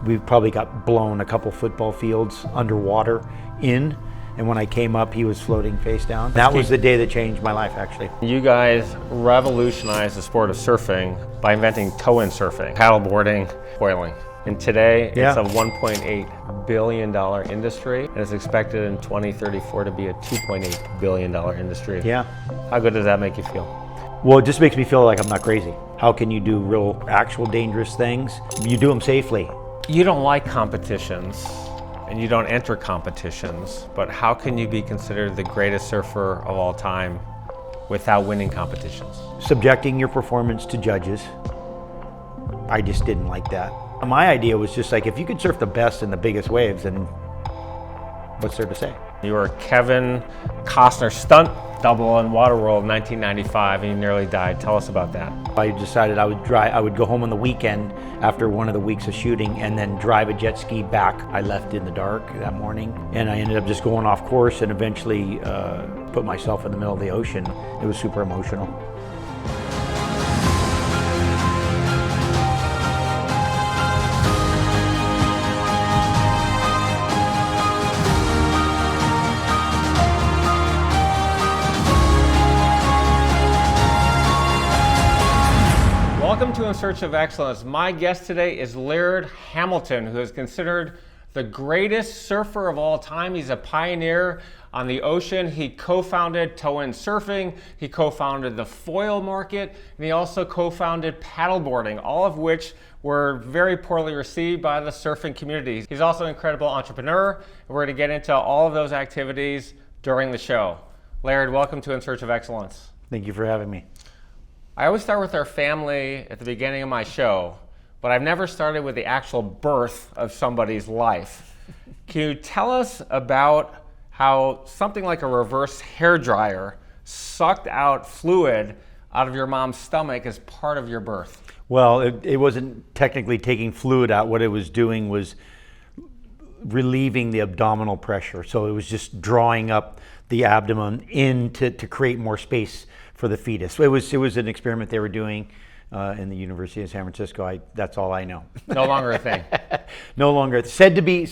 we probably got blown a couple football fields underwater in. And when I came up, he was floating face down. That was the day that changed my life, actually. You guys revolutionized the sport of surfing by inventing tow-in surfing, paddleboarding, foiling. And today, it's a $1.8 billion industry, and it's expected in 2034 to be a $2.8 billion industry. Yeah. How good does that make you feel? Well, it just makes me feel like I'm not crazy. How can you do real, actual dangerous things? You do them safely. You don't like competitions, and you don't enter competitions, but how can you be considered the greatest surfer of all time without winning competitions? Subjecting your performance to judges, I just didn't like that. My idea was just like, if you could surf the best in the biggest waves, then what's there to say? You were Kevin Costner stunt double in Waterworld in 1995, and you nearly died. Tell us about that. I decided I would go home on the weekend after one of the weeks of shooting and then drive a jet ski back. I left in the dark that morning, and I ended up just going off course and eventually put myself in the middle of the ocean. It was super emotional. Welcome to In Search of Excellence. My guest today is Laird Hamilton, who is considered the greatest surfer of all time. He's a pioneer on the ocean. He co-founded tow-in surfing, he co-founded the foil market, and he also co-founded paddleboarding, all of which were very poorly received by the surfing community. He's also an incredible entrepreneur, and we're going to get into all of those activities during the show. Laird, welcome to In Search of Excellence. Thank you for having me. I always start with our family at the beginning of my show, but I've never started with the actual birth of somebody's life. Can you tell us about how something like a reverse hairdryer sucked out fluid out of your mom's stomach as part of your birth? Well, it wasn't technically taking fluid out. What it was doing was relieving the abdominal pressure. So it was just drawing up the abdomen in to create more space for the fetus. It was an experiment they were doing in the University of San Francisco. That's all I know. No longer a thing. No longer said to be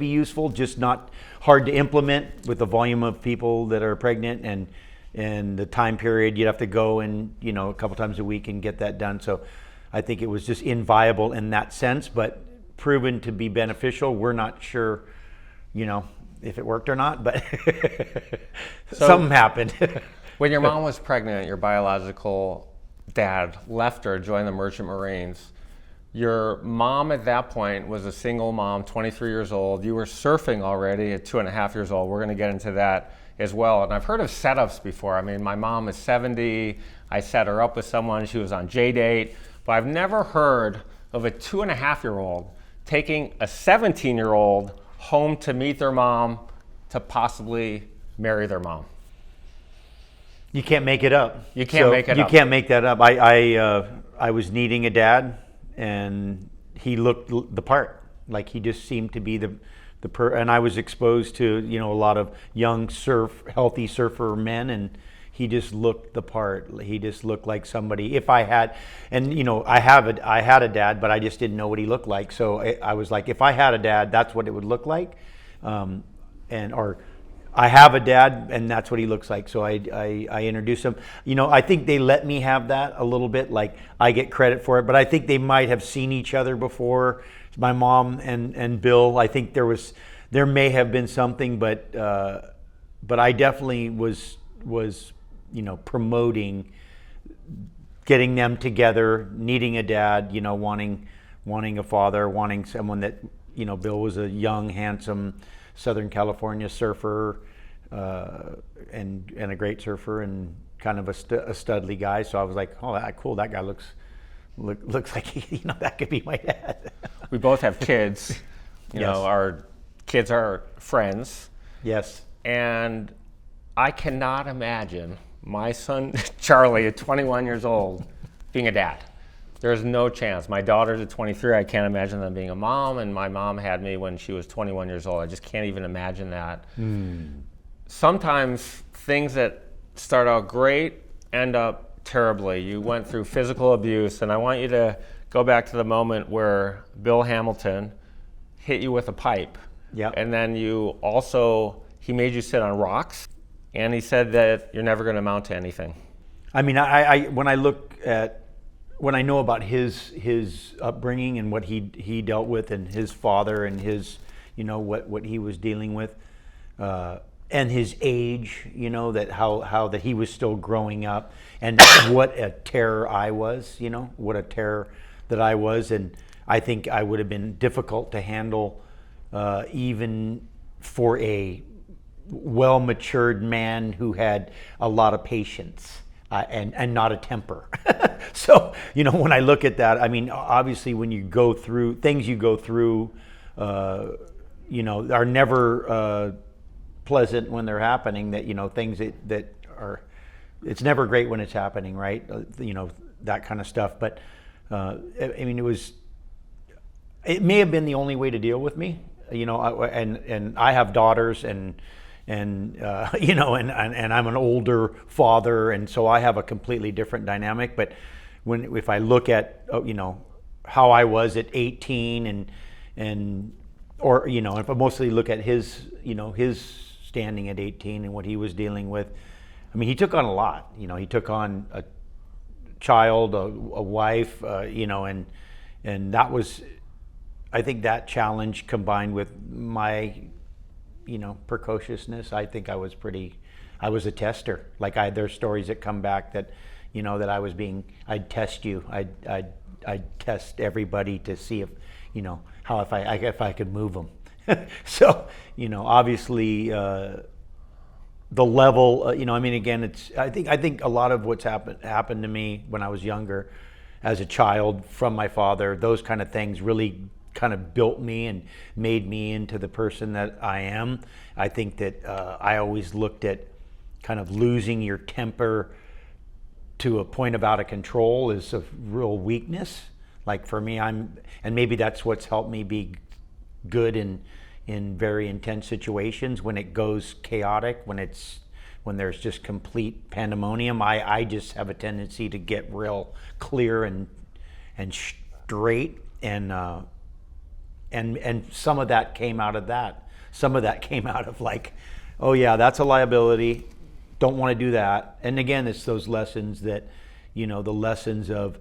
useful, just not hard to implement with the volume of people that are pregnant and the time period. You'd have to go and a couple times a week and get that done. So I think it was just inviable in that sense, but proven to be beneficial. We're not sure, if it worked or not, but something happened. When your mom was pregnant, your biological dad left her, joined the Merchant Marines. Your mom at that point was a single mom, 23 years old. You were surfing already at 2.5 years old. We're going to get into that as well. And I've heard of setups before. I mean, my mom is 70. I set her up with someone. She was on J-Date. But I've never heard of a 2.5-year-old taking a 17-year-old home to meet their mom to possibly marry their mom. You can't make it up. You can't make it up. You can't make that up. I was needing a dad, and he looked the part. Like he just seemed to be and I was exposed to a lot of young healthy surfer men, and he just looked the part. He just looked like somebody. If I had, and I had a dad, but I just didn't know what he looked like. So I was like, if I had a dad, that's what it would look like, or I have a dad, and that's what he looks like. So I introduced him. I think they let me have that a little bit. Like I get credit for it, but I think they might have seen each other before. My mom and Bill. I think there may have been something, but I definitely was promoting getting them together, needing a dad. wanting a father, wanting someone that Bill was a young, handsome Southern California surfer, and a great surfer, and kind of a studly guy. So I was like, oh, cool. That guy looks like that could be my dad. We both have kids. Our kids are friends. Yes. And I cannot imagine my son Charlie at 21 years old being a dad. There's no chance. My daughter's at 23. I can't imagine them being a mom, and my mom had me when she was 21 years old. I just can't even imagine that. Sometimes things that start out great end up terribly. You went through physical abuse, and I want you to go back to the moment where Bill Hamilton hit you with a pipe. Yeah. And then he made you sit on rocks, and he said that you're never going to amount to anything. I mean, when I know about his upbringing and what he dealt with, and his father, and his, what he was dealing with, and his age, that how that he was still growing up, and what a terror I was, what a terror that I was, and I think I would have been difficult to handle, even for a well-matured man who had a lot of patience. And not a temper. So, when I look at that, I mean, obviously when you go through, things you go through, are never pleasant when they're happening, that, things that are, it's never great when it's happening, right? That kind of stuff. But, I mean, it may have been the only way to deal with me, and I have daughters, and I'm an older father, and so I have a completely different dynamic. But if I look at how I was at 18, or if I mostly look at his standing at 18 and what he was dealing with, I mean, he took on a lot. He took on a child, a wife, and that was, I think, that challenge combined with my precociousness. I think I was a tester. Like there's stories that come back that, that I'd test you. I'd test everybody to see if, if I could move them. So, obviously, the level, I mean, again, I think a lot of what's happened to me when I was younger, as a child, from my father, those kind of things really kind of built me and made me into the person that I am. I think that I always looked at kind of losing your temper to a point of out of control is a real weakness. Like for me, and maybe that's what's helped me be good in very intense situations. When it goes chaotic, when there's just complete pandemonium, I just have a tendency to get real clear and straight, and some of that came out of that. Some of that came out of like, oh yeah, that's a liability. Don't want to do that. And again, it's those lessons that, the lessons of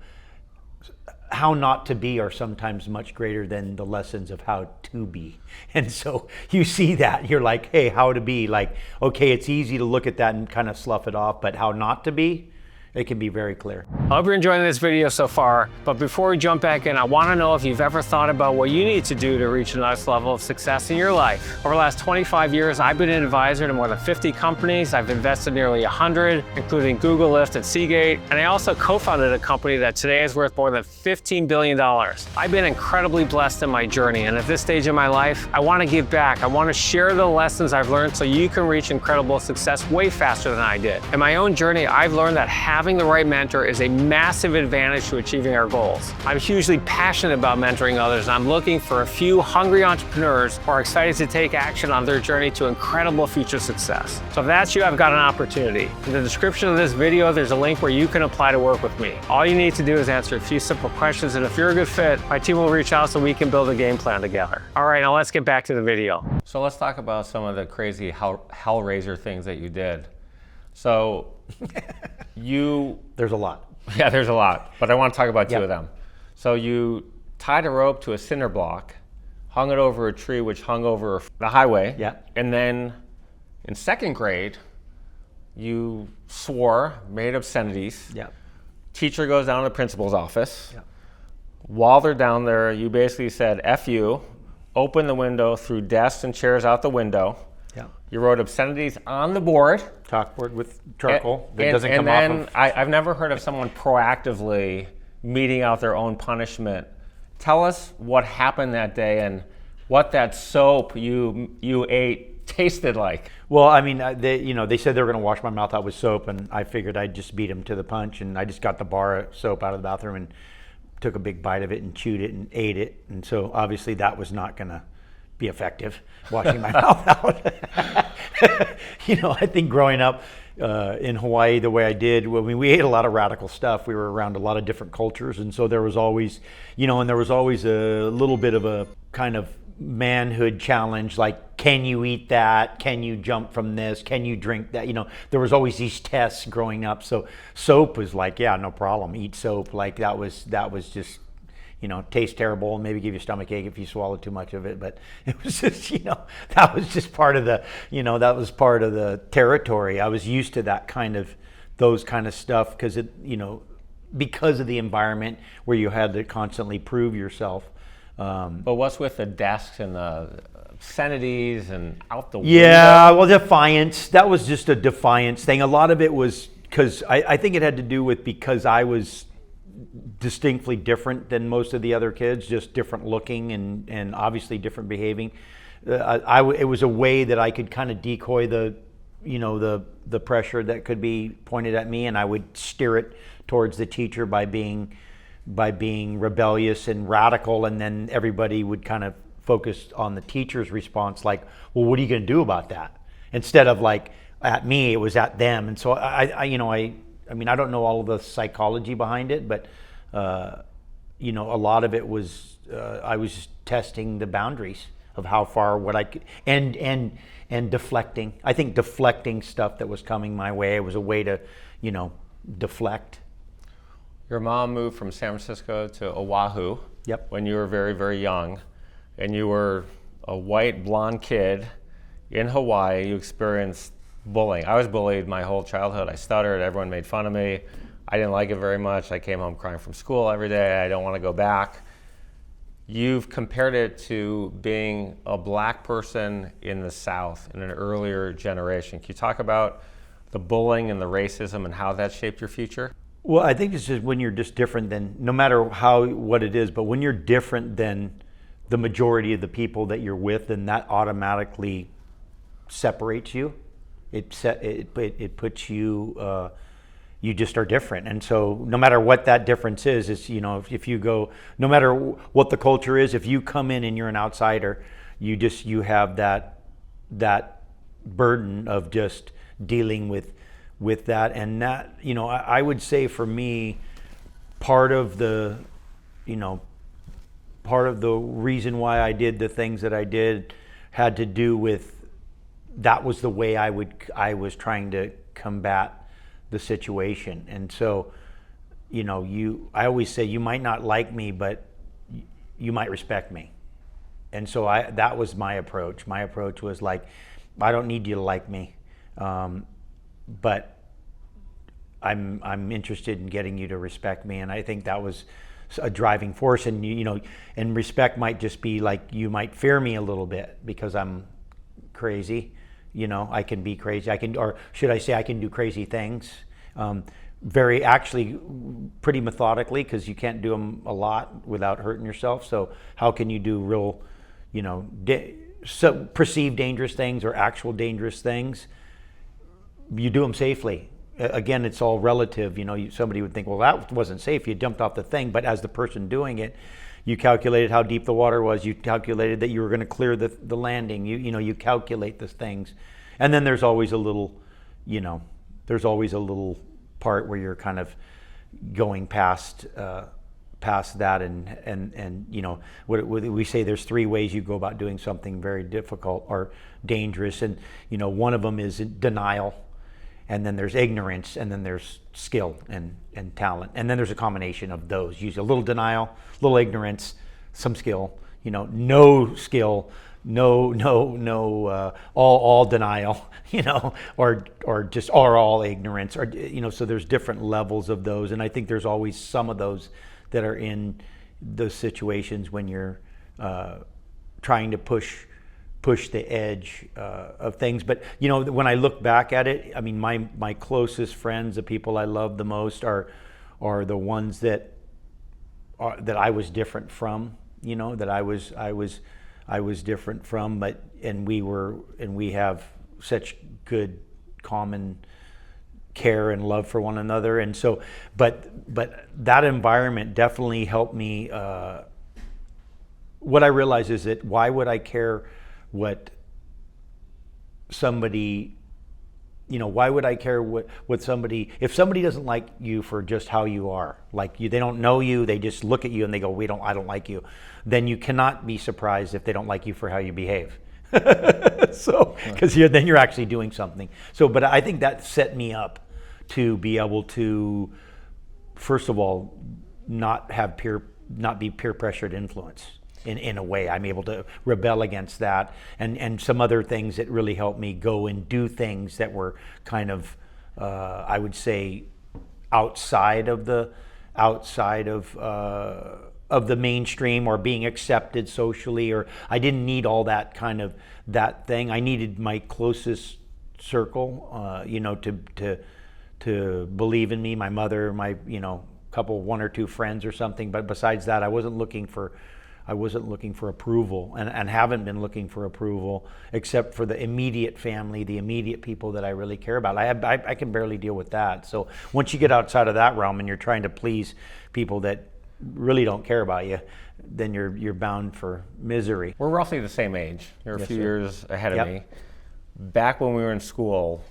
how not to be are sometimes much greater than the lessons of how to be. And so you see that, you're like, hey, how to be, like, okay, it's easy to look at that and kind of slough it off, but how not to be, it can be very clear. I hope you're enjoying this video so far, but before we jump back in, I want to know if you've ever thought about what you need to do to reach the next level of success in your life. Over the last 25 years, I've been an advisor to more than 50 companies. I've invested nearly 100, including Google, Lyft, and Seagate, and I also co-founded a company that today is worth more than $15 billion. I've been incredibly blessed in my journey, and at this stage in my life, I want to give back. I want to share the lessons I've learned so you can reach incredible success way faster than I did. In my own journey, I've learned that having the right mentor is a massive advantage to achieving our goals. I'm hugely passionate about mentoring others, and I'm looking for a few hungry entrepreneurs who are excited to take action on their journey to incredible future success. So if that's you, I've got an opportunity. In the description of this video, there's a link where you can apply to work with me. All you need to do is answer a few simple questions, and if you're a good fit, my team will reach out so we can build a game plan together. All right, now let's get back to the video. So let's talk about some of the crazy hellraiser things that you did. So there's a lot. Yeah, there's a lot, but I want to talk about two of them. So you tied a rope to a cinder block, hung it over a tree which hung over the highway. Yeah. And then in second grade, you swore, made obscenities. Yeah. Teacher goes down to the principal's office. Yeah. While they're down there, you basically said, F you, open the window, threw desks and chairs out the window. Yeah. You wrote obscenities on the board. Chalkboard with charcoal that and, doesn't and come then off of. I've never heard of someone proactively meting out their own punishment. Tell us what happened that day and what that soap you ate tasted like. Well, I mean, they said they were going to wash my mouth out with soap, and I figured I'd just beat them to the punch, and I just got the bar of soap out of the bathroom and took a big bite of it and chewed it and ate it. And so obviously that was not going to be effective, washing my mouth out. I think growing up, in Hawaii the way I did. I mean, we ate a lot of radical stuff. We were around a lot of different cultures, and so there was always, and there was always a little bit of a kind of manhood challenge, like, can you eat that? Can you jump from this? Can you drink that? There was always these tests growing up. So soap was like, yeah, no problem, eat soap. Like that was just, taste terrible and maybe give you a stomach ache if you swallow too much of it. But it was just, that was just part of the, that was part of the territory. I was used to those kind of stuff because because of the environment where you had to constantly prove yourself. But what's with the desks and the obscenities and out the window? Yeah, well, defiance. That was just a defiance thing. A lot of it was because I think it had to do with because I was distinctly different than most of the other kids, just different looking and obviously different behaving. It was a way that I could kind of decoy the pressure that could be pointed at me, and I would steer it towards the teacher by being rebellious and radical, and then everybody would kind of focus on the teacher's response, like, well, what are you going to do about that? Instead of like at me, it was at them. And so I mean, I don't know all of the psychology behind it, but a lot of it was I was just testing the boundaries of how far what I could and deflecting. I think deflecting stuff that was coming my way. It was a way to deflect. Your mom moved from San Francisco to Oahu. Yep. When you were very, very young, and you were a white blonde kid in Hawaii. You experienced bullying. I was bullied my whole childhood. I stuttered. Everyone made fun of me. I didn't like it very much. I came home crying from school every day. I don't want to go back. You've compared it to being a black person in the South in an earlier generation. Can you talk about the bullying and the racism and how that shaped your future? Well, I think it's just when you're just different than, no matter what it is, but when you're different than the majority of the people that you're with, then that automatically separates you. It puts you, you just are different. And so no matter what that difference is, if you go, no matter what the culture is, if you come in and you're an outsider, you have that burden of just dealing with that. And that, I would say for me, part of the reason why I did the things that I did had to do with, that was the way I was trying to combat the situation. And so, I always say you might not like me, but you might respect me. And so that was my approach. My approach was like, I don't need you to like me. But I'm interested in getting you to respect me, and I think that was a driving force. And and respect might just be like, you might fear me a little bit because I'm crazy. I can be crazy. Or should I say, I can do crazy things. Pretty methodically, because you can't do them a lot without hurting yourself. So how can you do real, perceived dangerous things or actual dangerous things? You do them safely. Again, it's all relative. Somebody would think, well, that wasn't safe. You jumped off the thing. But as the person doing it, you calculated how deep the water was. You calculated that you were going to clear the landing. You calculate the things. And then there's always a little, part where you're kind of going past that. And what we say, there's three ways you go about doing something very difficult or dangerous. And, one of them is denial. And then there's ignorance, and then there's skill and talent. And then there's a combination of those. Usually a little denial, a little ignorance, some skill, no skill, no, all denial, or just all ignorance, or, so there's different levels of those. And I think there's always some of those that are in those situations when you're trying to push the edge of things. But when I look back at it, I mean, my closest friends, the people I love the most, are the ones that I was different from. That I was different from. But we have such good common care and love for one another. And so, but that environment definitely helped me. What I realized is that why would I care what somebody why would I care what somebody, if somebody doesn't like you for just how you are, like they don't know you, they just look at you and they go, I don't like you, then you cannot be surprised if they don't like you for how you behave. So, because then you're actually doing something. So, but I think that set me up to be able to, first of all, not be peer pressured influence. In a way, I'm able to rebel against that, and some other things that really helped me go and do things that were kind of, I would say, outside of the mainstream or being accepted socially. Or I didn't need all that thing. I needed my closest circle, to believe in me. My mother, my one or two friends or something. But besides that, I wasn't looking for approval, and haven't been looking for approval except for the immediate family, the immediate people that I really care about. I can barely deal with that. So once you get outside of that realm and you're trying to please people that really don't care about you, then you're bound for misery. We're roughly the same age. You're a Yes, few sir. years ahead of Yep. me. Back when we were in school,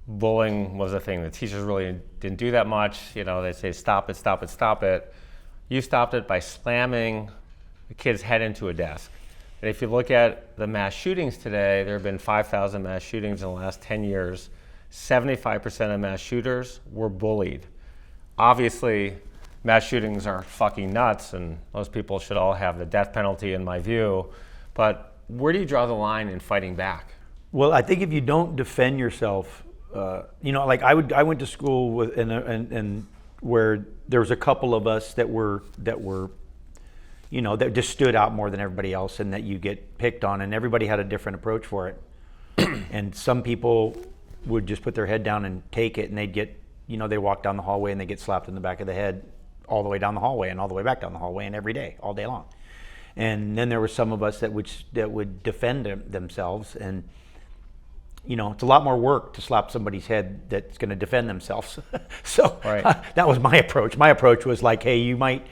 bullying was a thing. The teachers really didn't do that much. They'd say, stop it, stop it, stop it. You stopped it by slamming the kid's head into a desk. And if you look at the mass shootings today, there have been 5,000 mass shootings in the last 10 years. 75% of mass shooters were bullied. Obviously, mass shootings are fucking nuts, and those people should all have the death penalty in my view. But where do you draw the line in fighting back? Well, I think if you don't defend yourself, like I went to school with, and where there was a couple of us that were that just stood out more than everybody else, and that you get picked on, and everybody had a different approach for it. And some people would just put their head down and take it, and they'd get, they walk down the hallway and they get slapped in the back of the head all the way down the hallway and all the way back down the hallway, and every day, all day long. And then there were some of us that would defend themselves, and it's a lot more work to slap somebody's head that's going to defend themselves. So Right. That was my approach. My approach was like, hey, you might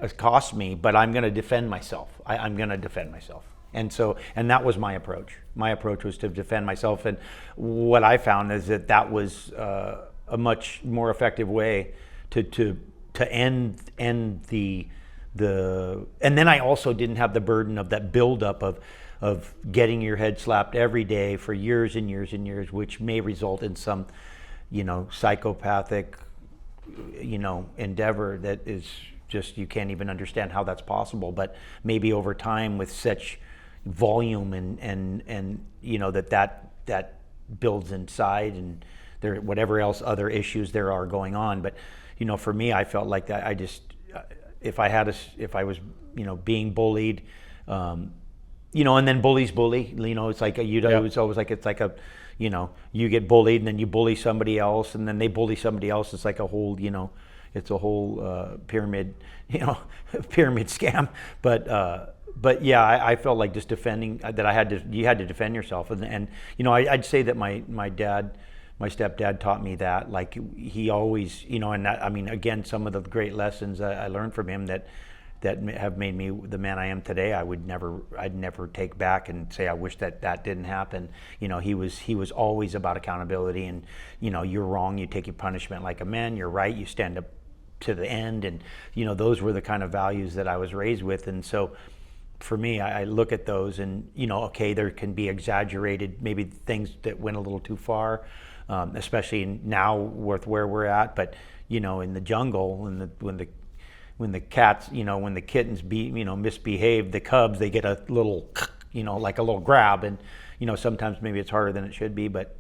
accost me, but I'm going to defend myself. I'm going to defend myself. And that was my approach. My approach was to defend myself. And what I found is that was a much more effective way to end the and then I also didn't have the burden of that buildup of getting your head slapped every day for years and years and years, which may result in some, psychopathic, endeavor that is just, you can't even understand how that's possible. But maybe over time, with such volume and that builds inside, and there whatever else other issues there are going on. But for me, I felt like that I just, if I was being bullied, and then bullies bully, it's like it's always like, it's like a, you get bullied and then you bully somebody else, and then they bully somebody else. It's like a whole, it's a whole pyramid, pyramid scam. But yeah, I felt like just defending that you had to defend yourself, and I'd say that my stepdad taught me that. Like, he always, and that, I mean, again, some of the great lessons I learned from him that have made me the man I am today, I'd never take back and say I wish that didn't happen. He was always about accountability, and you're wrong, you take your punishment like a man. You're right, you stand up to the end, and those were the kind of values that I was raised with. And so for me, I look at those, and okay, there can be exaggerated, maybe things that went a little too far, especially now with where we're at. But in the jungle, when the cats, when the kittens misbehave, the cubs, they get a little, like a little grab, and sometimes maybe it's harder than it should be. But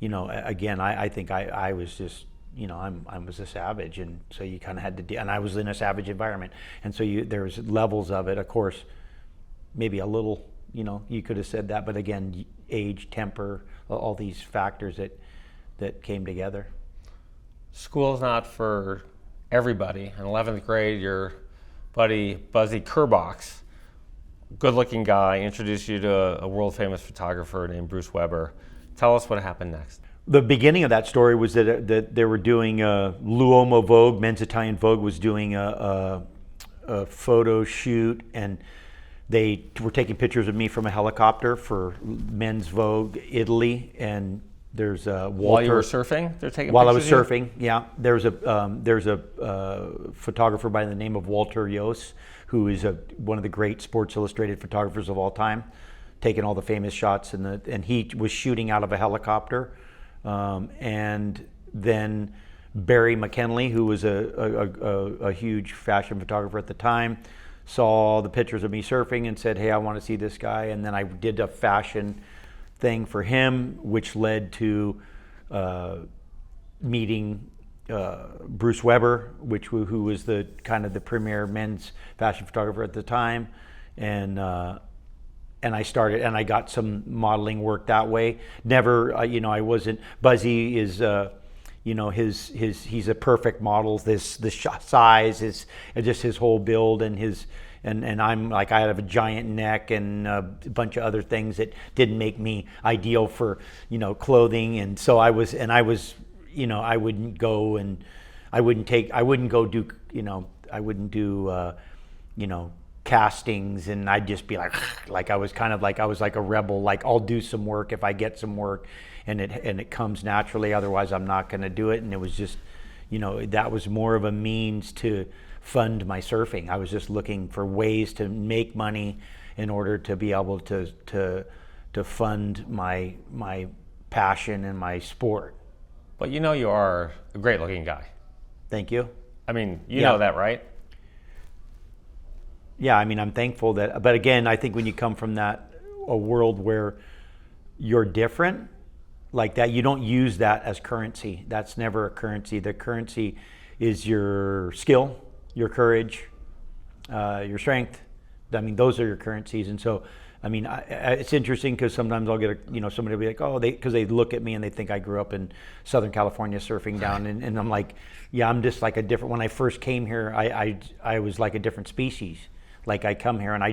again, I think I was just, I was a savage, and so you kind of had to and I was in a savage environment, and so there's levels of it. Of course, maybe a little, you could have said that, but again, age, temper, all these factors that came together. School's not for everybody. In 11th grade, your buddy Buzzy Kerbox, good-looking guy, introduced you to a world-famous photographer named Bruce Weber. Tell us what happened next. The beginning of that story was that they were doing L'Uomo Vogue, Men's Italian Vogue was doing a photo shoot, and they were taking pictures of me from a helicopter for Men's Vogue Italy, and There's Walter. While you were surfing, they're taking While I was pictures of you? surfing, yeah. There's a photographer by the name of Walter Yos, who is one of the great Sports Illustrated photographers of all time, taking all the famous shots, and he was shooting out of a helicopter, and then Barry McKinley, who was a huge fashion photographer at the time, saw the pictures of me surfing and said, "Hey, I want to see this guy." And then I did a fashion thing for him, which led to meeting Bruce Weber, who was the kind of the premier men's fashion photographer at the time, and I started, and I got some modeling work that way. Never, I wasn't. Buzzy is, he's a perfect model. The size is just his whole build, and I'm like, I have a giant neck and a bunch of other things that didn't make me ideal for clothing, and so I wouldn't go do castings, and I'd just be like I was like a rebel. Like, I'll do some work if I get some work, and it comes naturally. Otherwise, I'm not going to do it. And it was just, that was more of a means to fund my surfing. I was just looking for ways to make money in order to be able to fund my passion and my sport. But you are a great looking guy. Thank you. I mean, you Yeah. know that, right? Yeah, I mean, I'm thankful that, but again, I think when you come from a world where you're different like that, you don't use that as currency. That's never a currency. The currency is your skill, your courage, your strength. I mean, those are your currencies. And so, I mean, it's interesting because sometimes I'll get somebody will be like, oh, because they look at me and they think I grew up in Southern California surfing down, and I'm like, yeah, I'm just like a different. When I first came here, I was like a different species. Like, I come here and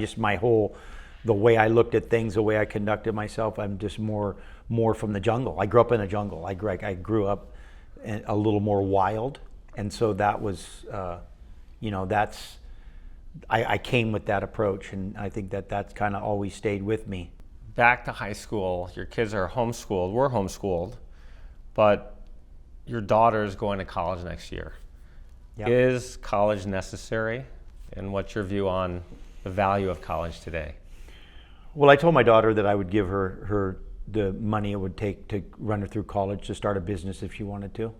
the way I looked at things, the way I conducted myself, I'm just more from the jungle. I grew up in a jungle. I grew up a little more wild, and so that was, I came with that approach, and I think that's kind of always stayed with me. Back to high school, your kids are homeschooled. We're homeschooled, but your daughter's going to college next year. Yep. Is college necessary? And what's your view on the value of college today? Well, I told my daughter that I would give her the money it would take to run her through college to start a business if she wanted to.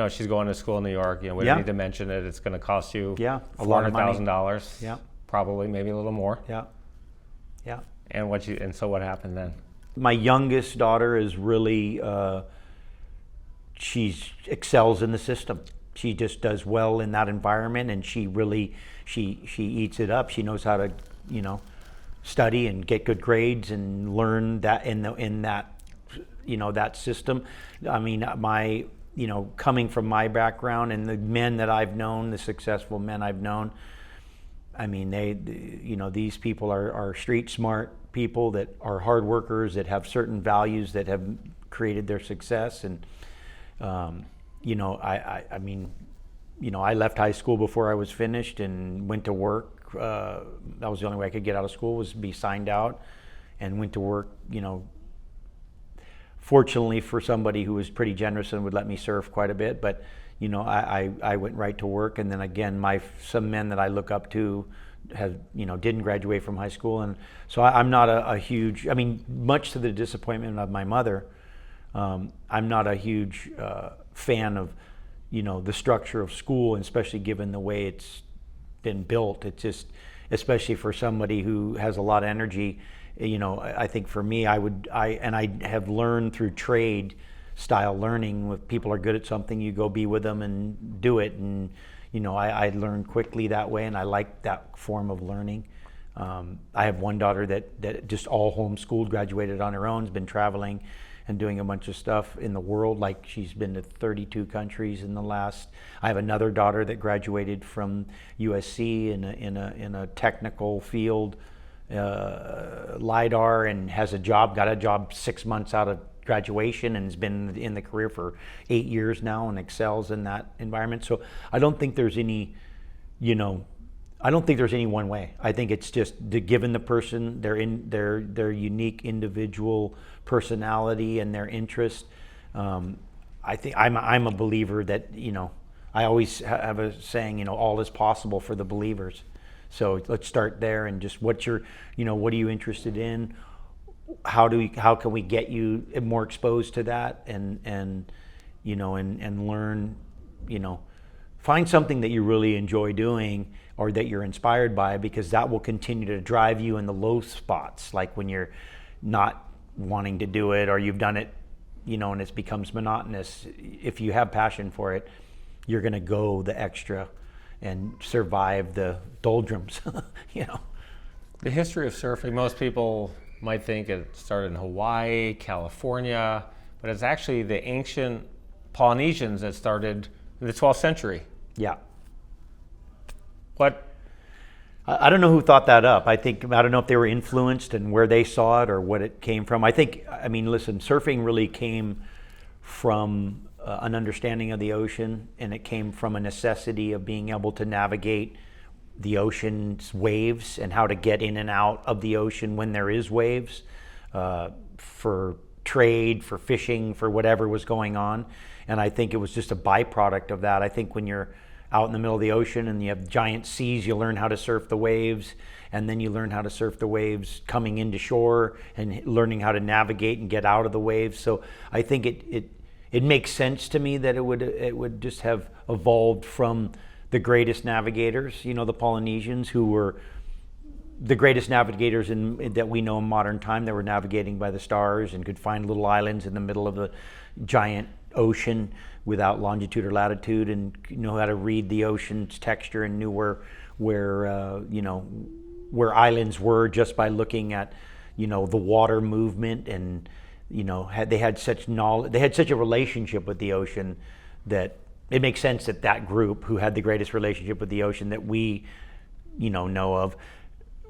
She's going to school in New York. We don't need to mention it. It's going to cost you a lot of money. $400,000. Yeah. Probably, maybe a little more. Yeah. Yeah. And so what happened then? My youngest daughter is really, she excels in the system. She just does well in that environment, and she eats it up. She knows how to, study and get good grades and learn that in that system. I mean, coming from my background and the men that I've known, the successful men I've known, I mean, these people are street smart people that are hard workers, that have certain values that have created their success. And I left high school before I was finished and went to work. That was the only way I could get out of school, was be signed out, and went to work. Fortunately for somebody who was pretty generous and would let me surf quite a bit, but I went right to work. And then again, some men that I look up to didn't graduate from high school, and so I'm not a huge. I mean, much to the disappointment of my mother, I'm not a huge fan of the structure of school, and especially given the way it's been built. It's just, especially for somebody who has a lot of energy, I think for me, I have learned through trade style learning. If people are good at something, you go be with them and do it. And I learned quickly that way, and I like that form of learning. I have one daughter that just all homeschooled, graduated on her own, has been traveling and doing a bunch of stuff in the world. Like, she's been to 32 countries in the last. I have another daughter that graduated from USC in a technical field, LIDAR, and got a job 6 months out of graduation, and has been in the career for 8 years now and excels in that environment. So I don't think there's any, I don't think there's any one way. I think it's just given the person their unique individual personality and their interest. I think I'm a believer that, I always have a saying, all is possible for the believers. So let's start there, and just what are you interested in? How can we get you more exposed to that, and learn, find something that you really enjoy doing or that you're inspired by, because that will continue to drive you in the low spots, like when you're not wanting to do it or you've done it, and it becomes monotonous. If you have passion for it, you're going to go the extra and survive the doldrums. The history of surfing, most people might think it started in Hawaii, California, but it's actually the ancient Polynesians that started in the 12th century. Yeah. What? I don't know who thought that up. I don't know if they were influenced and where they saw it or what it came from. Listen, surfing really came from an understanding of the ocean, and it came from a necessity of being able to navigate the ocean's waves and how to get in and out of the ocean when there is waves, for trade, for fishing, for whatever was going on. And I think it was just a byproduct of that. I think when you're out in the middle of the ocean and you have giant seas, you learn how to surf the waves, and then you learn how to surf the waves coming into shore and learning how to navigate and get out of the waves. So I think it makes sense to me that it would just have evolved from the greatest navigators, the Polynesians, who were the greatest navigators that we know in modern time. They were navigating by the stars and could find little islands in the middle of the giant ocean without longitude or latitude, and know how to read the ocean's texture, and knew where islands were just by looking at the water movement. And they had such knowledge, they had such a relationship with the ocean, that it makes sense that that group, who had the greatest relationship with the ocean that we know of,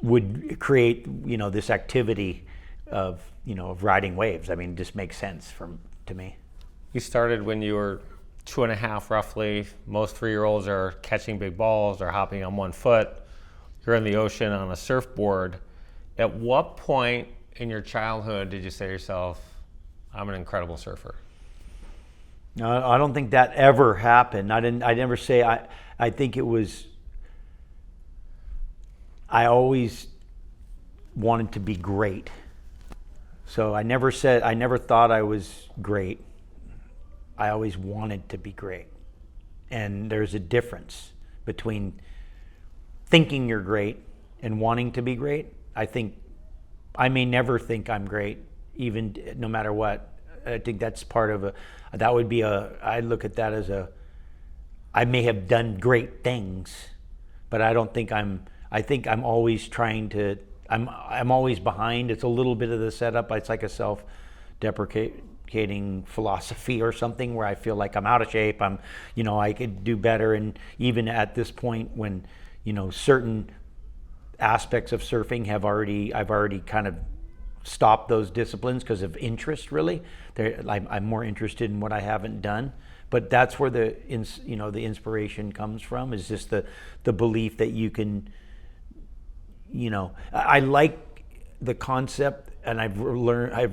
would create this activity of riding waves. It just makes sense to me. You started when you were 2.5 roughly. Most 3-year-olds are catching big balls or hopping on one foot. You're in the ocean on a surfboard. At what point in your childhood did you say to yourself, I'm an incredible surfer? No, I don't think that ever happened. I never say. I think it was. I always wanted to be great. So I never thought I was great. I always wanted to be great. And there's a difference between thinking you're great and wanting to be great. I think I may never think I'm great, even no matter what. I think that's part of I look at that as I may have done great things, but I think I'm always trying to, I'm always behind. It's a little bit of the setup. It's like a self-deprecating philosophy or something, where I feel like I'm out of shape. I could do better. And even at this point, when, certain aspects of surfing I've already kind of stopped those disciplines because of interest, really. I'm more interested in what I haven't done. But that's where the inspiration comes from, is just the belief that you can, I like the concept, and I've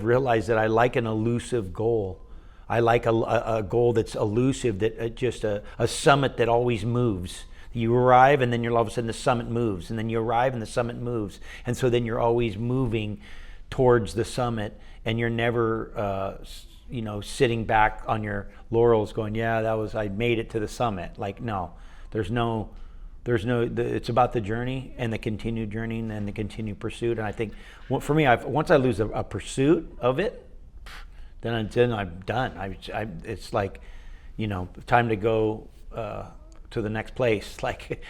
realized that I like an elusive goal. I like a goal that's elusive, that just a summit that always moves. You arrive, and then all of a sudden the summit moves, and then you arrive and the summit moves. And so then you're always moving towards the summit, and you're never sitting back on your laurels going, I made it to the summit. Like, no, it's about the journey and the continued journey and the continued pursuit. And I think for me, once I lose a pursuit of it, then I'm done. It's like, time to go to the next place. Like,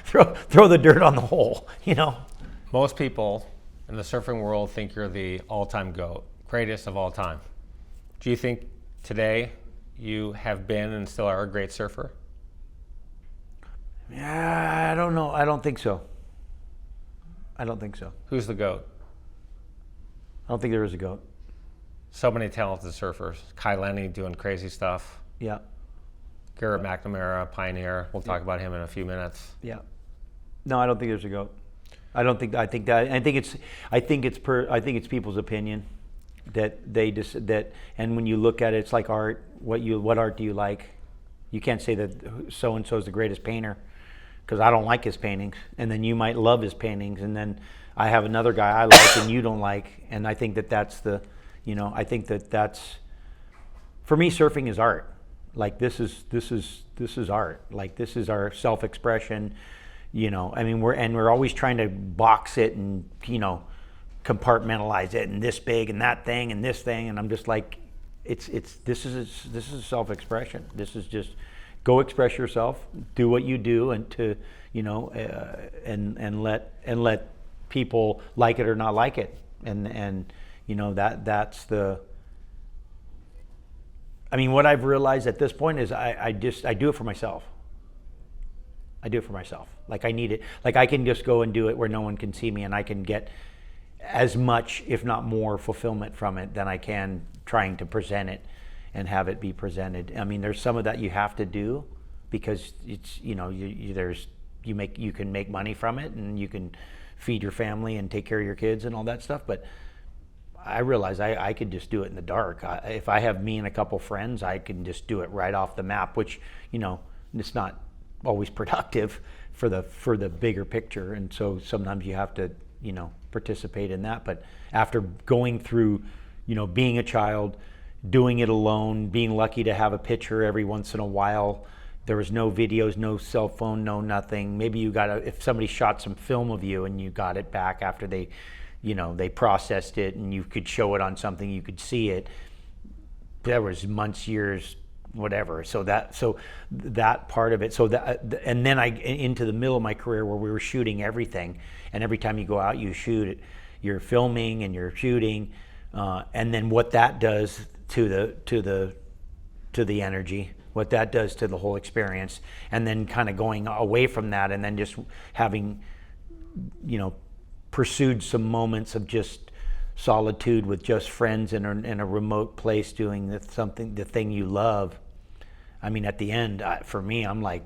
throw the dirt on the hole. Most people in the surfing world think you're the all-time GOAT, greatest of all time. Do you think today you have been and still are a great surfer? Yeah, I don't know. I don't think so. Who's the GOAT? I don't think there is a GOAT. So many talented surfers. Kai Lenny doing crazy stuff. Yeah. Garrett McNamara, pioneer. We'll talk about him in a few minutes. Yeah. No, I don't think there's a goat. I don't think. I think it's people's opinion that they just that. And when you look at it, it's like art. What art do you like? You can't say that so and so is the greatest painter because I don't like his paintings, and then you might love his paintings, and then I have another guy I like and you don't like, and I think that that's the, I think that that's, for me, surfing is art. Like this is art. Like this is our self-expression. I mean, we're always trying to box it and compartmentalize it and this big and that thing and this thing, and I'm just like, this is self-expression. This is just go express yourself, do what you do, and to and let people like it or not like it, and that's the. I mean, what I've realized at this point is I do it for myself. I do it for myself. Like I need it. Like I can just go and do it where no one can see me, and I can get as much, if not more, fulfillment from it than I can trying to present it and have it be presented. I mean, there's some of that you have to do because it's you can make money from it and you can feed your family and take care of your kids and all that stuff. But I realize I could just do it in the dark. If I have me and a couple friends, I can just do it right off the map, which it's not always productive for the bigger picture, and so sometimes you have to participate in that. But after going through being a child, doing it alone, being lucky to have a picture every once in a while, there was no videos, no cell phone, no nothing. Maybe you got if somebody shot some film of you and you got it back after they processed it and you could show it on something, you could see it. There was months, years, whatever. So that part of it. And then I into the middle of my career where we were shooting everything, and every time you go out, you shoot it. You're filming and you're shooting, and then what that does to the energy, what that does to the whole experience, and then kind of going away from that, and then just having, pursued some moments of just solitude with just friends in a remote place doing the thing you love. I mean, at the end, for me, I'm like,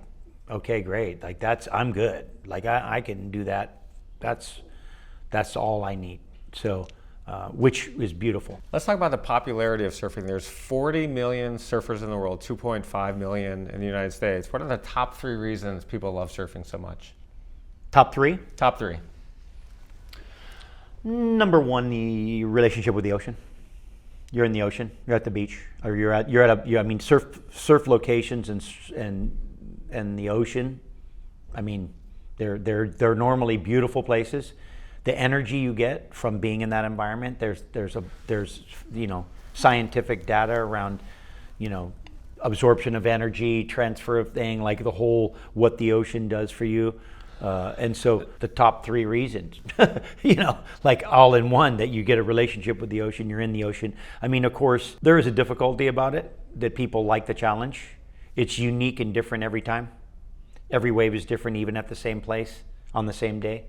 okay, great. Like I'm good. Like I can do that. That's all I need. So, which is beautiful. Let's talk about the popularity of surfing. There's 40 million surfers in the world, 2.5 million in the United States. What are the top 3 reasons people love surfing so much? Top 3? Top 3. Number 1, the relationship with the ocean. You're in the ocean. You're at the beach, or surf locations and the ocean. I mean, they're normally beautiful places. The energy you get from being in that environment. There's scientific data around absorption of energy, transfer of thing, like the whole what the ocean does for you. And so the top 3 reasons, like all in one, that you get a relationship with the ocean, you're in the ocean. I mean, of course, there is a difficulty about it, that people like the challenge. It's unique and different every time. Every wave is different, even at the same place on the same day.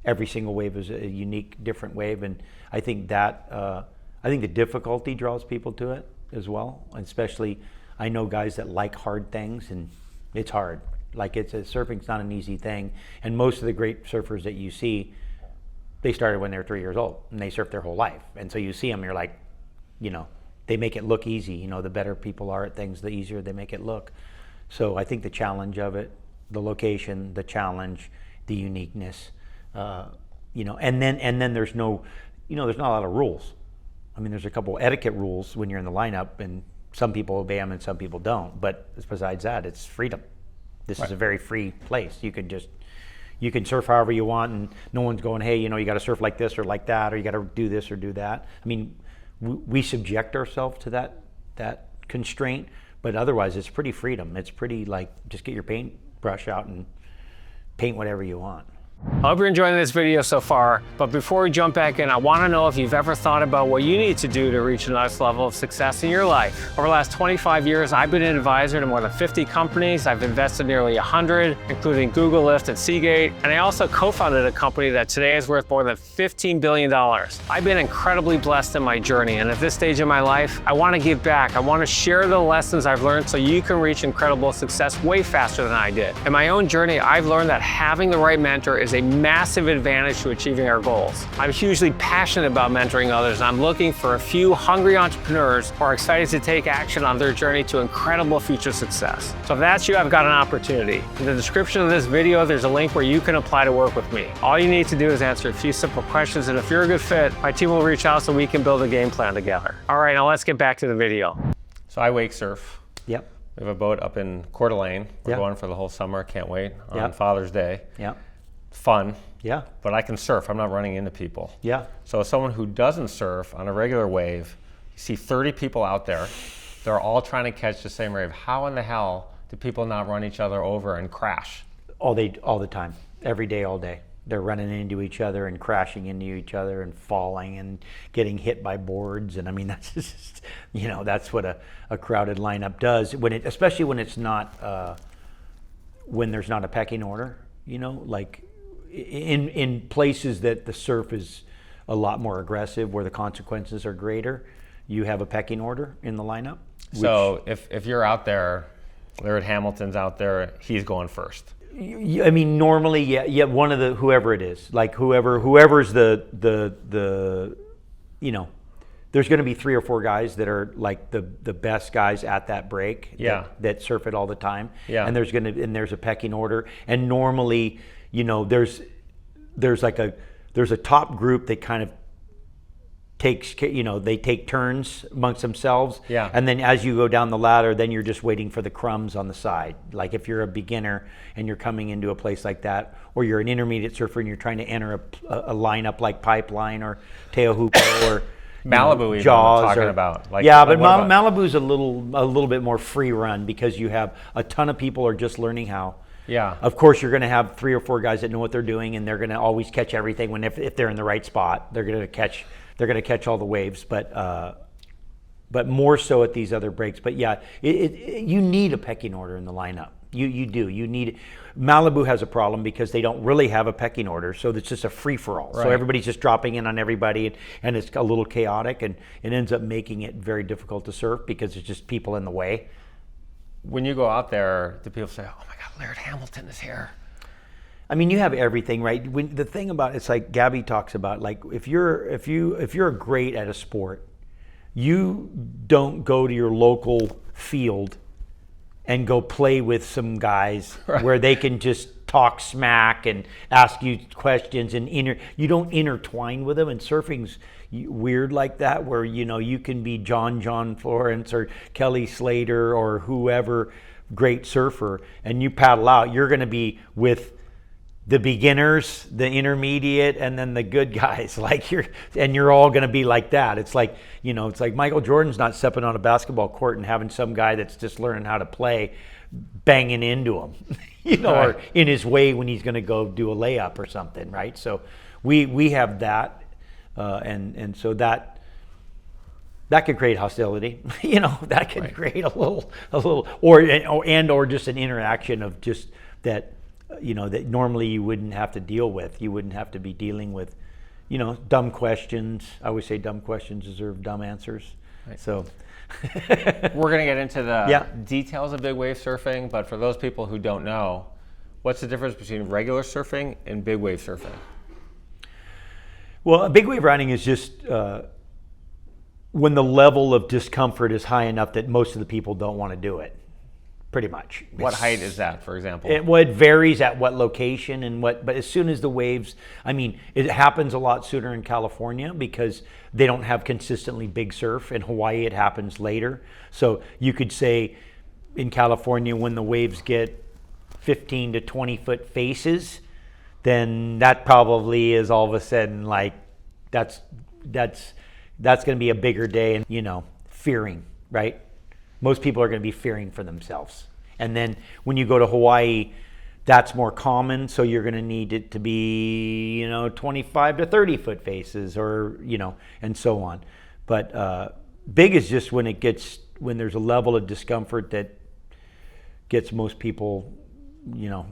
Every single wave is a unique, different wave. And I think the difficulty draws people to it as well. And especially, I know guys that like hard things, and it's hard. Like surfing's not an easy thing, and most of the great surfers that you see, they started when they were 3 years old and they surfed their whole life. And so you see them, you're like, they make it look easy. The better people are at things, the easier they make it look. So I think the challenge of it, the location, the challenge, the uniqueness, and then there's no, there's not a lot of rules. I mean, there's a couple etiquette rules when you're in the lineup, and some people obey them and some people don't. But besides that, it's freedom. This is a very free place. You can surf however you want, and no one's going, hey, you got to surf like this or like that, or you got to do this or do that. I mean, we subject ourselves to that constraint, but otherwise it's pretty freedom. It's pretty like just get your paintbrush out and paint whatever you want. I hope you're enjoying this video so far, but before we jump back in, I want to know if you've ever thought about what you need to do to reach a nice level of success in your life. Over the last 25 years, I've been an advisor to more than 50 companies. I've invested nearly 100, including Google, Lyft, and Seagate, and I also co-founded a company that today is worth more than $15 billion. I've been incredibly blessed in my journey, and at this stage in my life, I want to give back. I want to share the lessons I've learned so you can reach incredible success way faster than I did. In my own journey, I've learned that having the right mentor is a massive advantage to achieving our goals. I'm hugely passionate about mentoring others, and I'm looking for a few hungry entrepreneurs who are excited to take action on their journey to incredible future success. So if that's you, I've got an opportunity. In the description of this video, there's a link where you can apply to work with me. All you need to do is answer a few simple questions, and if you're a good fit, my team will reach out so we can build a game plan together. All right, now let's get back to the video. So I wake surf. Yep. We have a boat up in Coeur d'Alene. We're Yep. going for the whole summer. Can't wait on Yep. Father's Day. Yep. Fun, Yeah. but I can surf. I'm not running into people. Yeah. So as someone who doesn't surf on a regular wave, you see 30 people out there. They're all trying to catch the same wave. How in the hell do people not run each other over and crash? All the time, every day, all day. They're running into each other and crashing into each other and falling and getting hit by boards. And I mean, that's just, that's what a crowded lineup does. Especially when it's not, when there's not a pecking order, like in places that the surf is a lot more aggressive, where the consequences are greater, you have a pecking order in the lineup. So if you're out there, Laird Hamilton's out there, he's going first. I mean, normally, yeah, one of whoever it is, like whoever's the there's going to be 3 or 4 guys that are like the best guys at that break. Yeah. That surf it all the time. Yeah. And there's a pecking order, and normally, there's a top group that kind of takes, they take turns amongst themselves. Yeah. And then as you go down the ladder, then you're just waiting for the crumbs on the side. Like if you're a beginner and you're coming into a place like that, or you're an intermediate surfer and you're trying to enter a lineup like Pipeline or Teohupo or Malibu, even, Jaws, I'm talking about. Like, yeah, like but what about- Malibu's a little bit more free run, because you have a ton of people are just learning how. Yeah. Of course, you're going to have 3 or 4 guys that know what they're doing, and they're going to always catch everything. If they're in the right spot, they're going to catch all the waves. But more so at these other breaks. But yeah, you need a pecking order in the lineup. You do. You need. Malibu has a problem because they don't really have a pecking order, so it's just a free for all. Right. So everybody's just dropping in on everybody, and it's a little chaotic, and it ends up making it very difficult to surf because there's just people in the way. When you go out there, do people say, "Oh my God, Laird Hamilton is here"? I mean, you have everything, right? The thing about it's like Gabby talks about, like if you're great at a sport, you don't go to your local field and go play with some guys Right. where they can just talk smack and ask you questions, and you don't intertwine with them. And surfing's weird like that, where you can be John Florence or Kelly Slater or whoever great surfer, and you paddle out, you're going to be with the beginners, the intermediate, and then the good guys. Like you're all going to be like that. It's like, it's like Michael Jordan's not stepping on a basketball court and having some guy that's just learning how to play banging into him, Right. or in his way when he's going to go do a layup or something, right? So we have that, and so that could create hostility. That could Right. create a little, or just an interaction of just that. That normally you wouldn't have to deal with. You wouldn't have to be dealing with, dumb questions. I always say dumb questions deserve dumb answers. Right. So We're going to get into the Yeah. details of big wave surfing, but for those people who don't know, what's the difference between regular surfing and big wave surfing? Well, big wave riding is just when the level of discomfort is high enough that most of the people don't want to do it. Pretty much. What height is that, for example? It varies at what location and but as soon as the waves, it happens a lot sooner in California because they don't have consistently big surf. In Hawaii, it happens later. So you could say in California, when the waves get 15 to 20 foot faces, then that probably is all of a sudden like, that's going to be a bigger day, and fearing, right? Most people are going to be fearing for themselves. And then when you go to Hawaii, that's more common. So you're going to need it to be, 25 to 30 foot faces, or, and so on. But big is just when there's a level of discomfort that gets most people,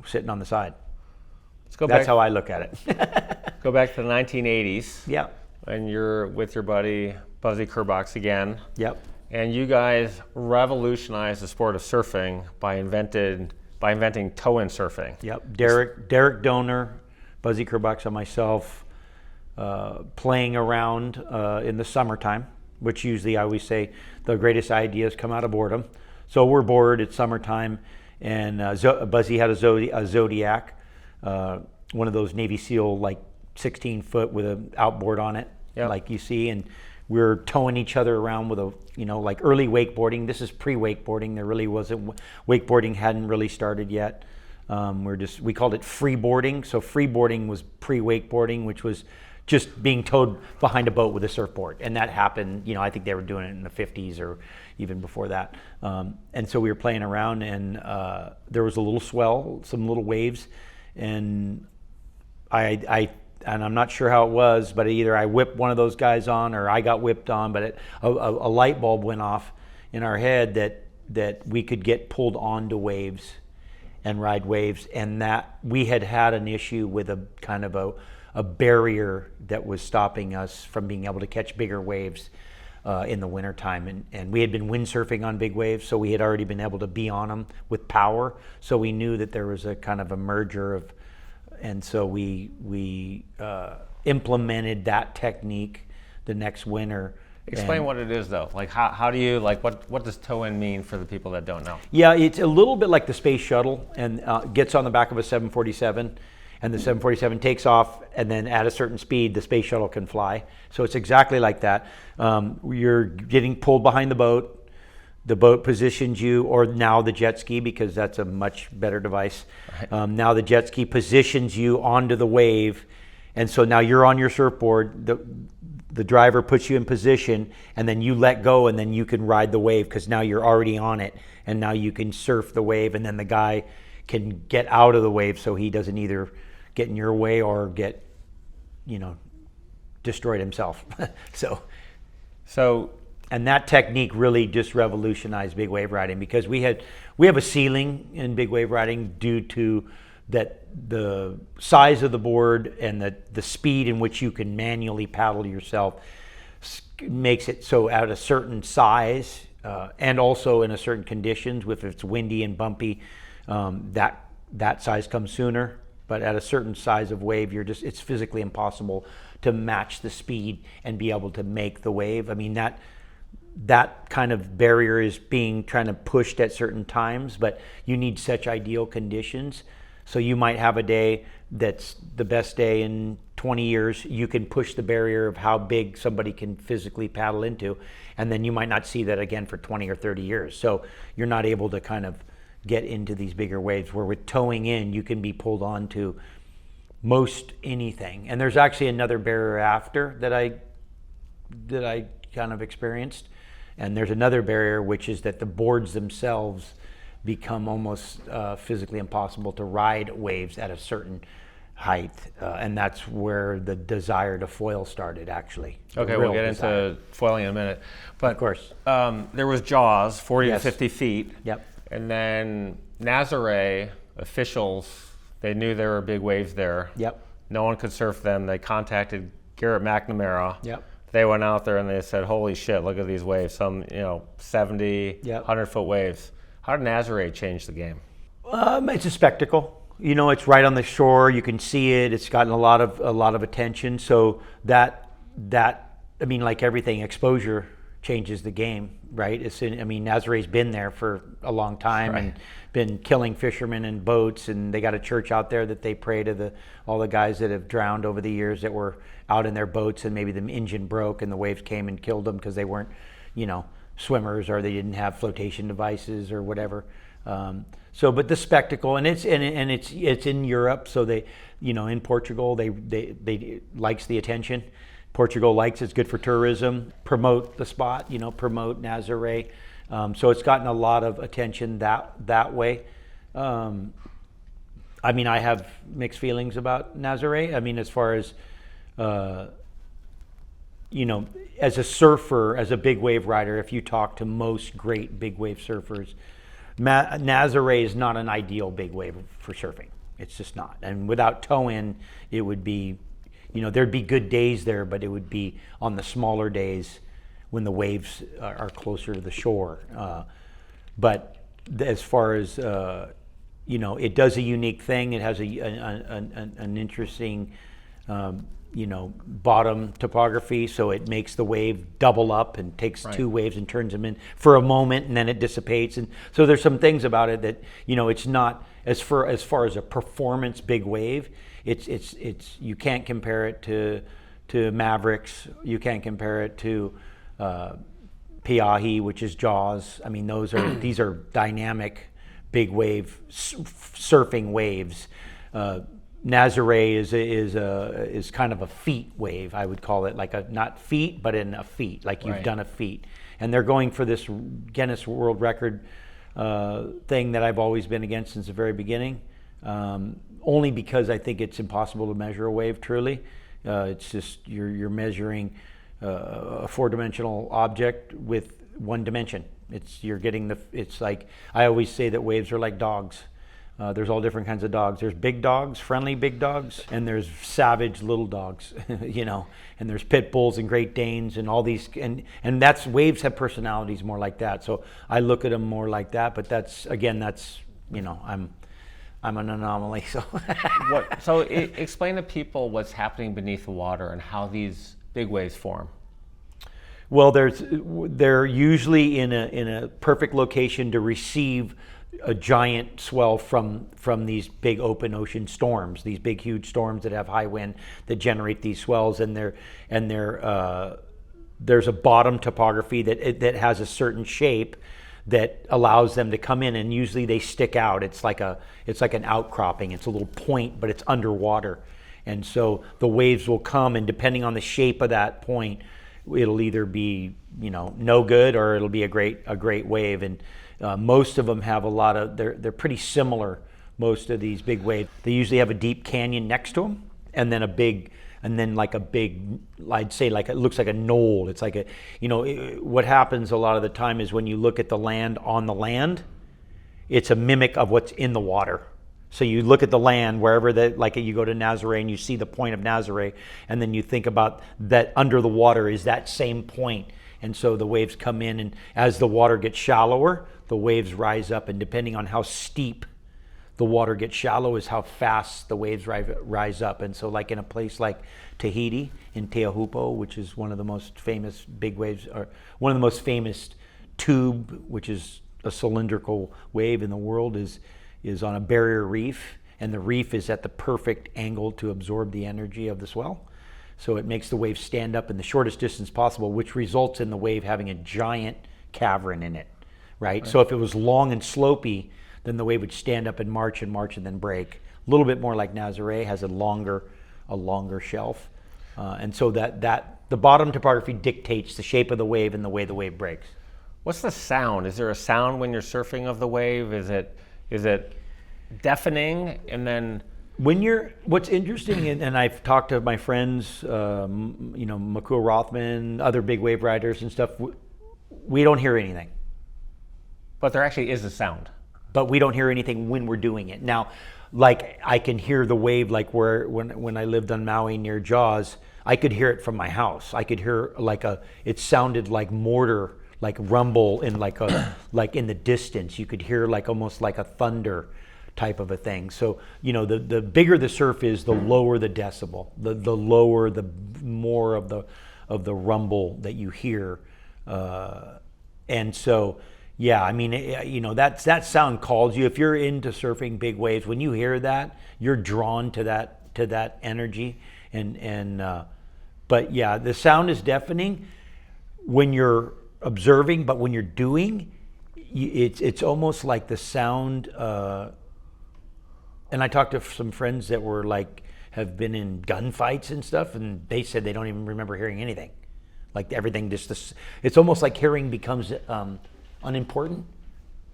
sitting on the side. That's how I look at it. Go back to the 1980s. Yeah. And you're with your buddy Buzzy Kerbox again. Yep. And you guys revolutionized the sport of surfing by inventing toe-in surfing. Yep. Derek Donor, Buzzy Kerbox, and myself playing around in the summertime, which usually I always say the greatest ideas come out of boredom. So we're bored, it's summertime, and Buzzy had a Zodiac, one of those Navy SEAL, like 16 foot with an outboard on it, like you see, and we're towing each other around with like early wakeboarding. This is pre-wakeboarding. There really wasn't, wakeboarding hadn't really started yet. We called it freeboarding. So freeboarding was pre-wakeboarding, which was just being towed behind a boat with a surfboard. And that happened, I think they were doing it in the 50s or even before that. And so we were playing around, and there was a little swell, some little waves, and and I'm not sure how it was, but either I whipped one of those guys on or I got whipped on, but a light bulb went off in our head that we could get pulled onto waves and ride waves, and that we had an issue with a kind of a barrier that was stopping us from being able to catch bigger waves in the wintertime. And we had been windsurfing on big waves, so we had already been able to be on them with power. So we knew that there was a kind of a merger of, and so we implemented that technique the next winter. Explain what it is, though. Like, how do you, like, what does toe-in mean for the people that don't know? Yeah, it's a little bit like the space shuttle, and gets on the back of a 747, and the 747 takes off, and then at a certain speed, the space shuttle can fly. So it's exactly like that. You're getting pulled behind the boat. The boat positions you, or now the jet ski, because that's a much better device. Right. Now the jet ski positions you onto the wave, and so now you're on your surfboard. The driver puts you in position, and then you let go, and then you can ride the wave because now you're already on it, and now you can surf the wave, and then the guy can get out of the wave so he doesn't either get in your way or get, destroyed himself. So. And that technique really just revolutionized big wave riding, because we have a ceiling in big wave riding due to that the size of the board and the speed in which you can manually paddle yourself makes it so at a certain size and also in a certain conditions, if it's windy and bumpy, that size comes sooner. But at a certain size of wave, it's physically impossible to match the speed and be able to make the wave. I mean, that kind of barrier is trying to pushed at certain times, but you need such ideal conditions. So you might have a day that's the best day in 20 years. You can push the barrier of how big somebody can physically paddle into, and then you might not see that again for 20 or 30 years. So you're not able to kind of get into these bigger waves, where with towing in, you can be pulled onto most anything. And there's actually another barrier after that I kind of experienced. And there's another barrier, which is that the boards themselves become almost physically impossible to ride waves at a certain height. And that's where the desire to foil started, actually. Okay, we'll get into foiling in a minute. But of course. There was Jaws, 40 to 50 feet. Yep. And then Nazare officials, they knew there were big waves there. Yep. No one could surf them. They contacted Garrett McNamara. Yep. They went out there and they said, holy shit, look at these waves. Some, 70, 100-foot waves. How did Nazare change the game? It's a spectacle. It's right on the shore. You can see it. It's gotten a lot of attention. So that like everything, exposure changes the game, right? Nazare's been there for a long time, right, and been killing fishermen and boats, and they got a church out there that they pray to all the guys that have drowned over the years that were out in their boats, and maybe the engine broke and the waves came and killed them because they weren't, swimmers, or they didn't have flotation devices or whatever. But the spectacle, and it's in Europe, so they, in Portugal, they likes the attention. Portugal likes it's good for tourism. Promote the spot, promote Nazare. So it's gotten a lot of attention that way. I mean, I have mixed feelings about Nazare. I mean, as far as, as a surfer, as a big wave rider, if you talk to most great big wave surfers, Nazare is not an ideal big wave for surfing. It's just not. And without toe in, it would be, there'd be good days there, but it would be on the smaller days when the waves are closer to the shore. But as far as, it does a unique thing. It has an interesting, bottom topography. So it makes the wave double up and takes two waves and turns them in for a moment, and then it dissipates. And so there's some things about it that, it's not as far as a performance big wave. It's you can't compare it to Mavericks. You can't compare it to Piahi, which is Jaws. I mean, these are dynamic big wave surfing waves. Nazare is kind of a feet wave, I would call it, like not feet, but in a feet, like you've done a feet. And they're going for this Guinness World Record thing that I've always been against since the very beginning, only because I think it's impossible to measure a wave truly. It's just you're measuring a four-dimensional object with one dimension. It's like, I always say that waves are like dogs. There's all different kinds of dogs. There's big dogs, friendly big dogs, and there's savage little dogs, and there's pit bulls and Great Danes and all these, and waves have personalities more like that. So I look at them more like that, but that's I'm an anomaly. So explain to people what's happening beneath the water and how these big waves form. Well, they're usually in a perfect location to receive a giant swell from these big open ocean storms, these big huge storms that have high wind that generate these swells, and there's a bottom topography that has a certain shape that allows them to come in, and usually they stick out. It's like an outcropping. It's a little point, but it's underwater, and so the waves will come, and depending on the shape of that point, it'll either be no good or it'll be a great wave. And most of them have they're pretty similar. Most of these big waves, they usually have a deep canyon next to them, and then I'd say like it looks like a knoll. It's like what happens a lot of the time is when you look at the land on the land, it's a mimic of what's in the water. So you look at the land wherever you go to Nazare and you see the point of Nazare, and then you think about that under the water is that same point. And so the waves come in, and as the water gets shallower, the waves rise up, and depending on how steep the water gets shallow is how fast the waves rise up. And so like in a place like Tahiti, in Teahupo, which is one of the most famous big waves, or one of the most famous tube, which is a cylindrical wave in the world, is on a barrier reef, and the reef is at the perfect angle to absorb the energy of the swell. So it makes the wave stand up in the shortest distance possible, which results in the wave having a giant cavern in it, right? So if it was long and slopey, then the wave would stand up and march and then break. A little bit more like Nazare, has a longer shelf. And so that the bottom topography dictates the shape of the wave and the way the wave breaks. What's the sound? Is there a sound when you're surfing of the wave? Is it deafening? And then what's interesting, and I've talked to my friends, Makua Rothman, other big wave riders and stuff, we don't hear anything. But there actually is a sound. But we don't hear anything when we're doing it. Now, like I can hear the wave, like when I lived on Maui near Jaws, I could hear it from my house. I could hear it sounded like mortar, like rumble in like in the distance. You could hear like almost like a thunder type of a thing. So, the bigger the surf is, the lower the decibel, the lower, the more of the rumble that you hear. And so, yeah, I mean, that sound calls you. If you're into surfing big waves, when you hear that, you're drawn to that energy. But yeah, the sound is deafening when you're observing, but when you're doing, it's almost like the sound. And I talked to some friends that were have been in gunfights and stuff, and they said they don't even remember hearing anything. Like everything it's almost like hearing becomes unimportant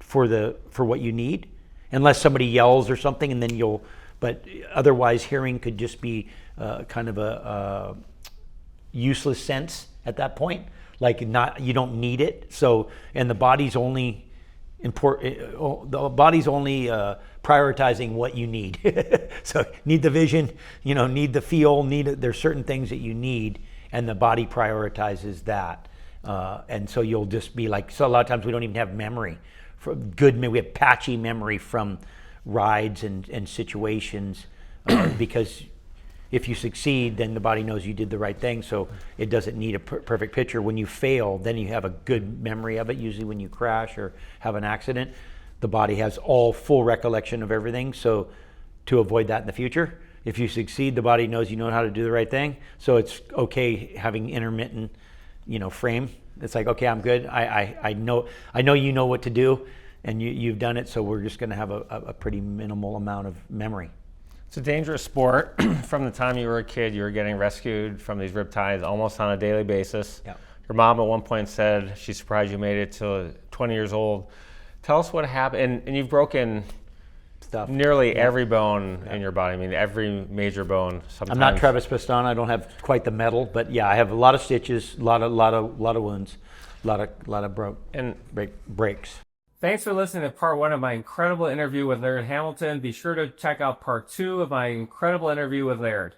for what you need, unless somebody yells or something, and then you'll But otherwise, hearing could just be kind of a useless sense at that point. Like you don't need it. So, and the body's only prioritizing what you need. So need the vision, need the feel, there's certain things that you need, and the body prioritizes that. And so you'll just be like, so a lot of times we don't even have memory. We have patchy memory from rides and situations because if you succeed, then the body knows you did the right thing, so it doesn't need a perfect picture. When you fail, then you have a good memory of it. Usually when you crash or have an accident, the body has all full recollection of everything, so to avoid that in the future. If you succeed, the body knows you know how to do the right thing, so it's okay having intermittent, frame. It's like, okay, I'm good. I know you know what to do, and you've done it, so we're just going to have a pretty minimal amount of memory. It's a dangerous sport. From the time you were a kid, you were getting rescued from these riptides almost on a daily basis. Yeah. Your mom at one point said she's surprised you made it to 20 years old. Tell us what happened. And you've broken nearly every bone in your body. I mean, every major bone. Sometimes. I'm not Travis Pastana. I don't have quite the metal, but yeah, I have a lot of stitches, a lot of wounds, a lot of breaks. Thanks for listening to part 1 of my incredible interview with Laird Hamilton. Be sure to check out part 2 of my incredible interview with Laird.